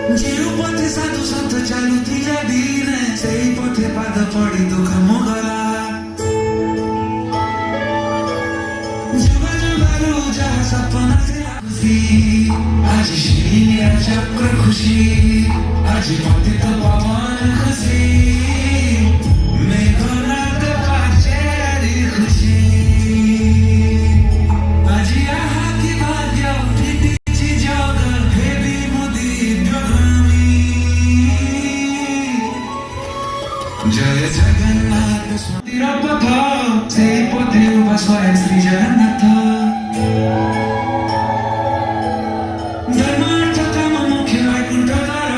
ଯେଉଁ ପଥେ ସାଧୁ ସନ୍ଥ ଚାଲୁଥିଲେ ଦିନେ ସେଇ ପଥେ ପାଦ ପଡ଼ି ଦୁଃଖ ମୋଗଲା ଯୁଗରୁ ଯାହା ସପନ ଥିଲା ଖୁସି ଆଜି ଶିରିନିଆ ଚକ୍ର ଖୁସି ଆଜି ପତିତ ପବନ ଖୁସି মেঘনাদ পাচেরি খুশি আজি আহা কি ভাগ্য ফিটিছি জগ হেবি মোদি দিব্যগামী জয় জগন্নাথ স্মৃতির পথ সেই পথে উভা স্বয়ং শ্রী জগন্নাথ ধর্মার্থ কাম মুখে বৈকুণ্ঠ দ্বার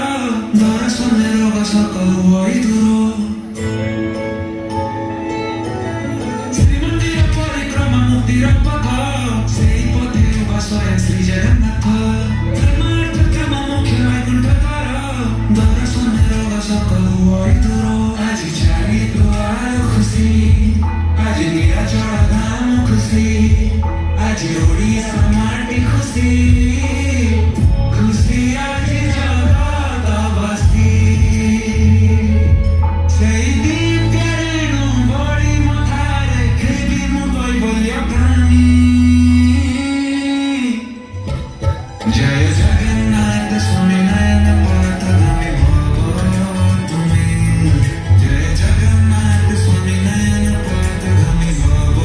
দর্শনে রোগ সকল বৈ দূর পথ সেই পথে উভা স্বয়ং শ্রী জগন্নাথ ধর্মার্থ কাম মুখে বৈকুণ্ঠ দ্বার দর্শনে রোগ সকল বৈ দূর আজি চারি দুয়ার খুশি আজি নীরাজল ধাম খুশি আজি ওড়িয়া মাটি খুশি খুশি আজি জগত বস্তি সেই দিব্য রেণু বড়ি মথারে হেবি মু কৈবল্য প্রাণী জয় জগন্নাথ স্বামী নয়ন পথগামী ভব তুমি জয় জগন্নাথ স্বামী নয়ন পথগামী ভব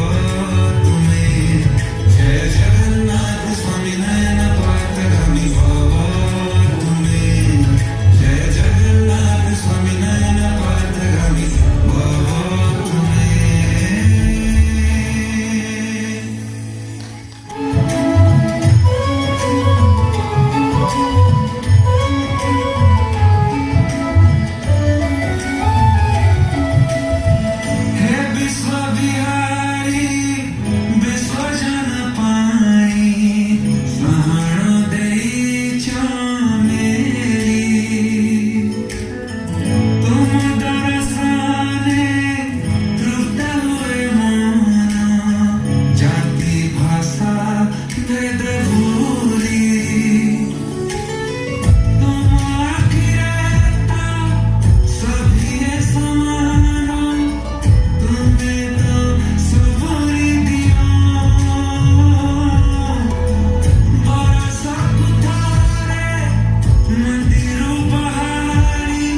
তুমি জয় জগন্নাথ স্বামী নয়ন পথগামী ভব তুমি জয় জগন্নাথ স্বামী নয়ন পথগামী ভব তুমি हे विश्व बिहारी विश्वजन पाई सहण देइछ मेरी तुम दर्शने तृप्त हुए मन जाति भाषा भेद भूली तुम आखिरता सभी समान तुम्हें तो सबरी दियो बरस कुठारे मंदिर पहाड़ी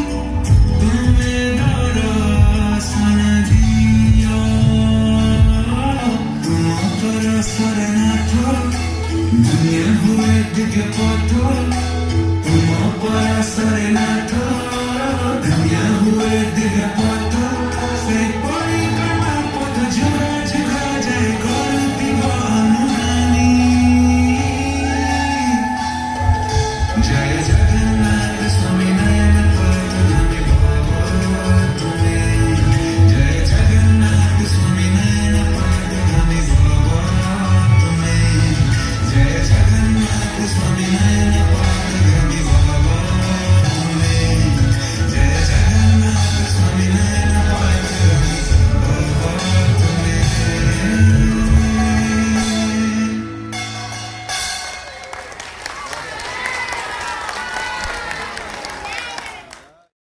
तुम्हें दर्शन दियो तुम पर शरणार्थ दुनिया हुए दिव्य पथ तुम पर शरणार्थ